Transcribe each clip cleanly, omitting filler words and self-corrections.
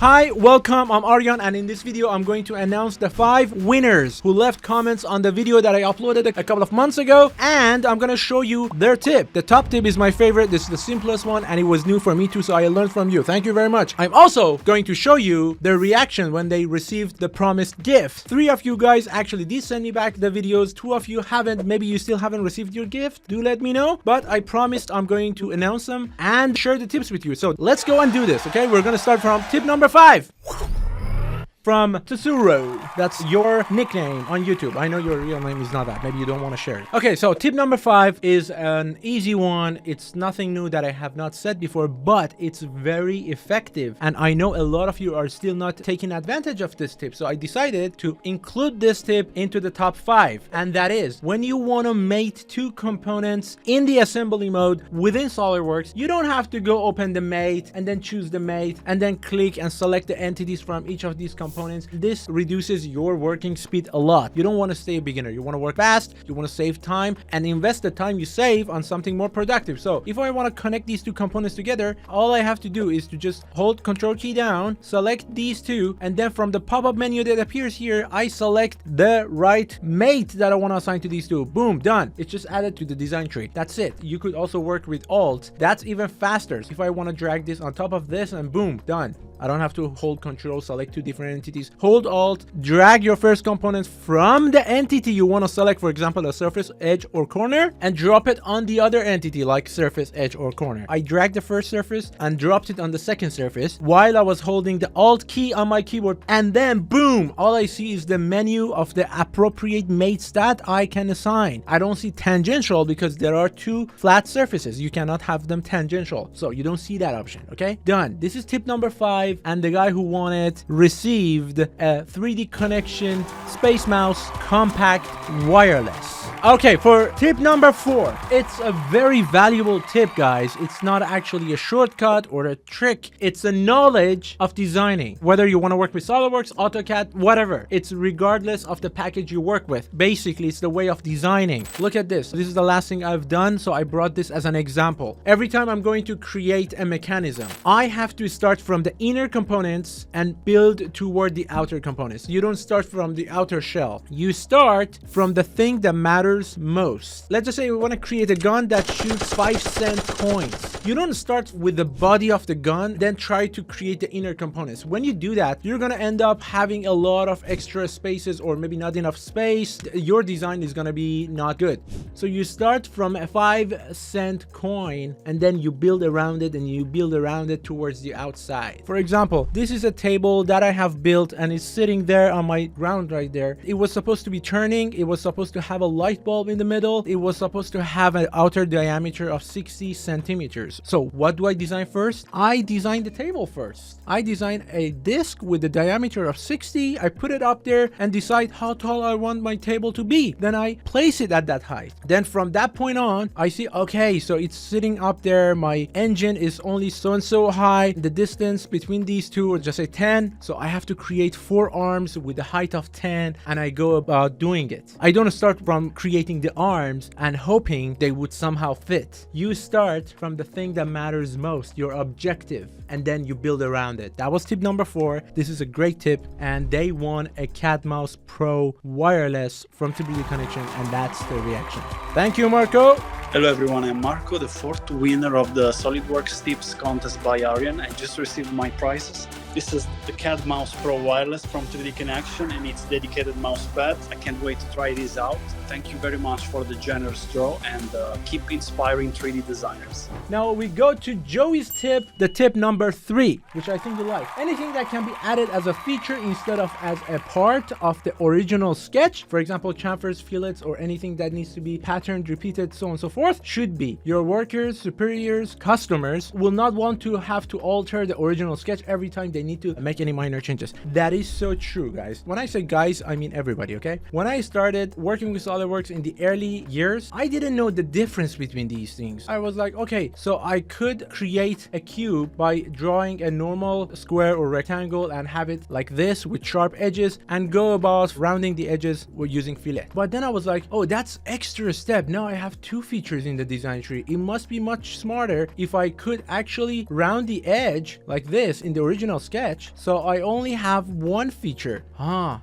Hi, welcome, I'm Aryan, and in this video I'm going to announce the 5 winners who left comments on the video that I uploaded a couple of months ago, and I'm gonna show you their tip. The top tip is my favorite. This is the simplest one and it was new for me too, so I learned from you. Thank you very much. I'm also going to show you their reaction when they received the promised gift. 3 of you guys actually did send me back the videos. 2 of you haven't. Maybe you still haven't received your gift. Do let me know, but I promised I'm going to announce them and share the tips with you. So let's go and do this. Okay, we're gonna start from tip number 5. From Tsuru. That's your nickname on YouTube. I know your real name is not that. Maybe you don't want to share it. Okay, so tip number 5 is an easy one. It's nothing new that I have not said before, but it's very effective. And I know a lot of you are still not taking advantage of this tip. So I decided to include this tip into the top 5. And that is, when you want to mate 2 components in the assembly mode within SolidWorks, you don't have to go open the mate and then choose the mate and then click and select the entities from each of these components. This reduces your working speed a lot. You don't want to stay a beginner. You want to work fast, you want to save time and invest the time you save on something more productive. So if I want to connect these 2 components together, all I have to do is to just hold Control key down, select these 2, and then from the pop-up menu that appears here, I select the right mate that I want to assign to these 2. Boom, done. It's just added to the design tree. That's it. You could also work with Alt. That's even faster. If I want to drag this on top of this and boom, done. I don't have to hold Control, select 2 different entities. Hold Alt, drag your first component from the entity you want to select, for example, a surface, edge, or corner, and drop it on the other entity like surface, edge, or corner. I dragged the first surface and dropped it on the second surface while I was holding the Alt key on my keyboard, and then boom, all I see is the menu of the appropriate mates that I can assign. I don't see tangential because there are 2 flat surfaces. You cannot have them tangential, so you don't see that option. Okay, done. This is tip number 5. And the guy who won it received a 3D connection Space Mouse Compact Wireless. Okay, for tip number 4, it's a very valuable tip, guys. It's not actually a shortcut or a trick. It's a knowledge of designing. Whether you want to work with SolidWorks, AutoCAD, whatever. It's regardless of the package you work with. Basically, it's the way of designing. Look at this. This is the last thing I've done, so I brought this as an example. Every time I'm going to create a mechanism, I have to start from the inner components and build toward the outer components. You don't start from the outer shell. You start from the thing that matters most. Let's just say we want to create a gun that shoots 5-cent coins. You don't start with the body of the gun, then try to create the inner components. When you do that, you're going to end up having a lot of extra spaces or maybe not enough space. Your design is going to be not good. So you start from a 5-cent coin and then you build around it and you build around it towards the outside. For example, this is a table that I have built and it's sitting there on my ground right there. It was supposed to be turning. It was supposed to have a light bulb in the middle. It was supposed to have an outer diameter of 60 centimeters. So what do I design first? I design the table first. I design a disc with a diameter of 60. I put it up there and decide how tall I want my table to be. Then I place it at that height. Then from that point on, I see, okay, so it's sitting up there. My engine is only so and so high. The distance between these 2 are just say 10. So I have to create 4 arms with a height of 10 and I go about doing it. I don't start from creating the arms and hoping they would somehow fit. You start from the thing that matters most, your objective, and then you build around it. That was tip number 4. This is a great tip and they won a Cat Mouse Pro Wireless from 3D Connection, and that's the reaction. Thank you, Marco. Hello everyone, I'm Marco, the 4th winner of the SolidWorks Tips contest by Aryan. I just received my prizes. This is the Cat Mouse Pro Wireless from 3D Connection and its dedicated mouse pad. I can't wait to try this out. Thank you very much for the generous draw and keep inspiring 3D designers. Now we go to Joey's tip, the tip number 3, which I think you like. Anything that can be added as a feature instead of as a part of the original sketch, for example, chamfers, fillets, or anything that needs to be patterned, repeated, so on and so forth, should be. Your workers, superiors, customers will not want to have to alter the original sketch every time they need to make any minor changes. That is so true, guys. When I say guys, I mean everybody, okay? When I started working with SolidWorks in the early years, I didn't know the difference between these things. I was like, okay, so I could create a cube by drawing a normal square or rectangle and have it like this with sharp edges and go about rounding the edges using fillet. But then I was like, oh, that's extra step. Now I have 2 features in the design tree. It must be much smarter if I could actually round the edge like this in the original sketch sketch, so I only have one feature.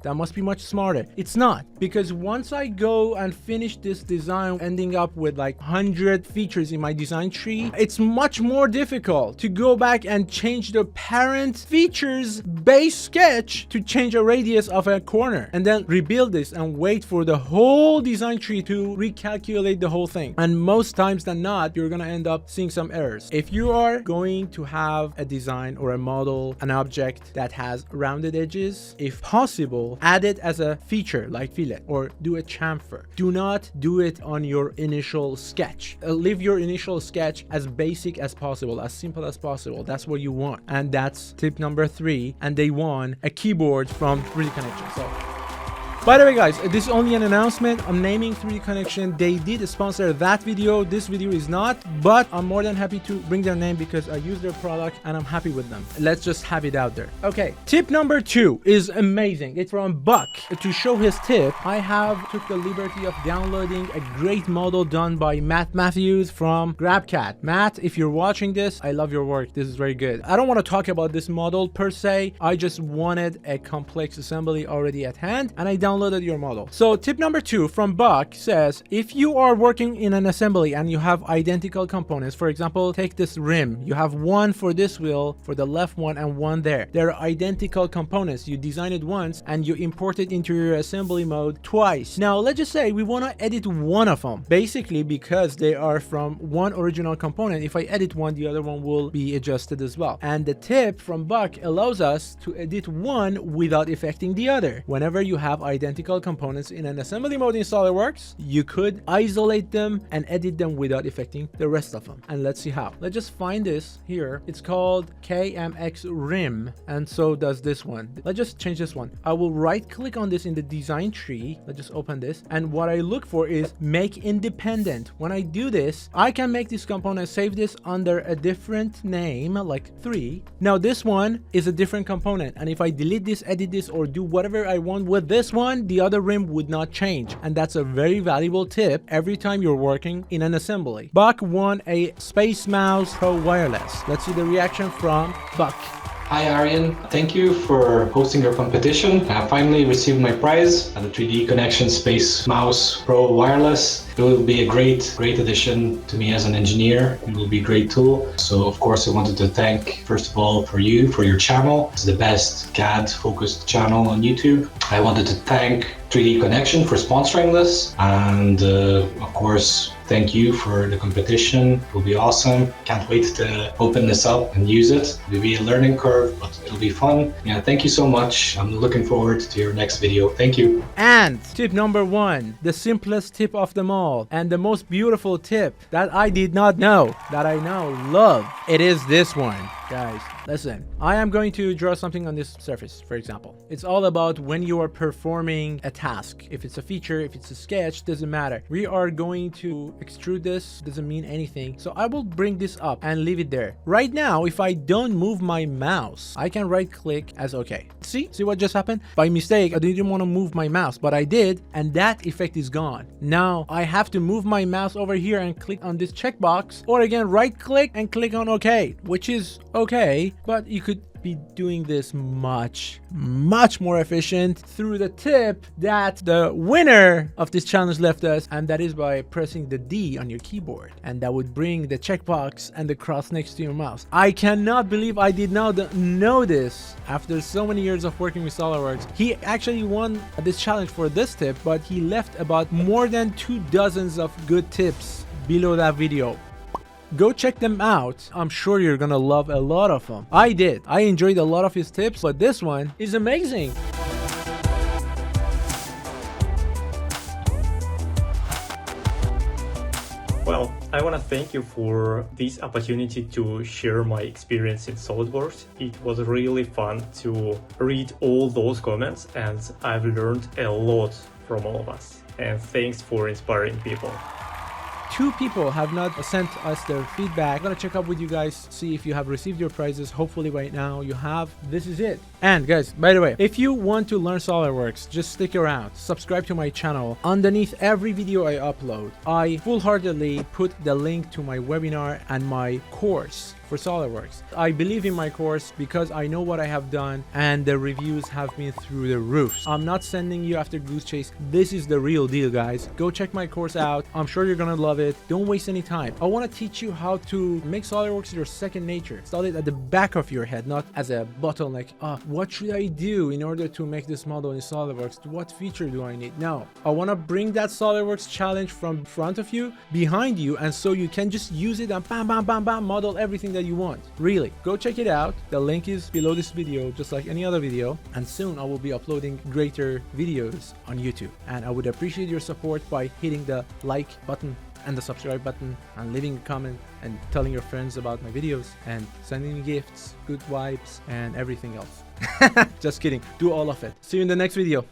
That must be much smarter. It's not, because once I go and finish this design, ending up with like 100 features in my design tree, it's much more difficult to go back and change the parent features base sketch to change a radius of a corner, and then rebuild this and wait for the whole design tree to recalculate the whole thing. And most times than not, you're gonna end up seeing some errors. If you are going to have a design or a model, an object that has rounded edges, if possible, add it as a feature like fillet or do a chamfer. Do not do it on your initial sketch. Leave your initial sketch as basic as possible, as simple as possible. That's what you want. And that's tip number 3. And they won a keyboard from 3D Connection. So, by the way, guys, this is only an announcement. I'm naming 3D Connection. They did sponsor that video. This video is not, but I'm more than happy to bring their name because I use their product and I'm happy with them. Let's just have it out there. Okay, tip number 2 is amazing. It's from Buck. To show his tip, I have took the liberty of downloading a great model done by Matt Matthews from GrabCAD. Matt, if you're watching this, I love your work. This is very good. I don't want to talk about this model per se. I just wanted a complex assembly already at hand, and I downloaded your model. So tip number 2 from Buck says, if you are working in an assembly and you have identical components, for example, take this rim, you have one for this wheel, for the left one, and one there. They're identical components. You design it once and you import it into your assembly mode twice. Now let's just say we want to edit one of them. Basically, because they are from one original component, if I edit one, the other one will be adjusted as well. And the tip from Buck allows us to edit one without affecting the other. Whenever you have identical components in an assembly mode in SolidWorks, you could isolate them and edit them without affecting the rest of them. And let's see how. Let's just find this here. It's called KMX Rim, and so does this one. Let's just change this one. I will right click on this in the design tree. Let's just open this, and what I look for is make independent. When I do this, I can make this component, save this under a different name like 3. Now this one is a different component, and if I delete this, edit this, or do whatever I want with this one, the other rim would not change. And that's a very valuable tip every time you're working in an assembly. Buck won a Space Mouse Pro Wireless. Let's see the reaction from Buck. Hi Aryan, thank you for hosting your competition. I finally received my prize at the 3D Connection Space Mouse Pro Wireless. It will be a great addition to me as an engineer. It will be a great tool. So of course I wanted to thank, first of all, for your channel. It's the best CAD focused channel on YouTube. I wanted to thank 3D Connection for sponsoring this, and of course thank you for the competition. It will be awesome. Can't wait to open this up and use it. It will be a learning curve, but it'll be fun. Yeah, thank you so much. I'm looking forward to your next video. Thank you. And tip number 1, the simplest tip of them all, and the most beautiful tip that I did not know, that I now love. It is this one. Guys, listen, I am going to draw something on this surface, for example. It's all about when you are performing a task. If it's a feature, if it's a sketch, doesn't matter. We are going to extrude this, doesn't mean anything. So I will bring this up and leave it there. Right now, if I don't move my mouse, I can right click as okay. See what just happened? By mistake, I didn't want to move my mouse, but I did, and that effect is gone. Now I have to move my mouse over here and click on this checkbox, or again, right click and click on okay, which is okay, but you could be doing this much more efficient through the tip that the winner of this challenge left us, and that is by pressing the D on your keyboard, and that would bring the checkbox and the cross next to your mouse. I cannot believe I did not know this after so many years of working with SolidWorks. He actually won this challenge for this tip, but he left about more than 2 dozens of good tips below that video. Go check them out. I'm sure you're gonna love a lot of them. I did. I enjoyed a lot of his tips, but this one is amazing. Well, I want to thank you for this opportunity to share my experience in SolidWorks. It was really fun to read all those comments, and I've learned a lot from all of us. And thanks for inspiring people. 2 people have not sent us their feedback. I'm gonna check up with you guys, see if you have received your prizes. Hopefully right now you have. This is it. And guys, by the way, if you want to learn SolidWorks, just stick around, subscribe to my channel. Underneath every video I upload, I full-heartedly put the link to my webinar and my course for SolidWorks. I believe in my course because I know what I have done and the reviews have been through the roof. I'm not sending you after goose chase. This is the real deal, guys. Go check my course out. I'm sure you're gonna love it. Don't waste any time. I want to teach you how to make SolidWorks your second nature. Install it at the back of your head, not as a bottleneck. What should I do in order to make this model in SolidWorks? What feature do I need? No, I want to bring that SolidWorks challenge from front of you, behind you, and so you can just use it and bam, bam, bam, bam, model everything that you want. Really, go check it out. The link is below this video, just like any other video. And soon I will be uploading greater videos on YouTube. And I would appreciate your support by hitting the like button and the subscribe button and leaving a comment and telling your friends about my videos and sending me gifts, good vibes, and everything else. Just kidding. Do all of it. See you in the next video.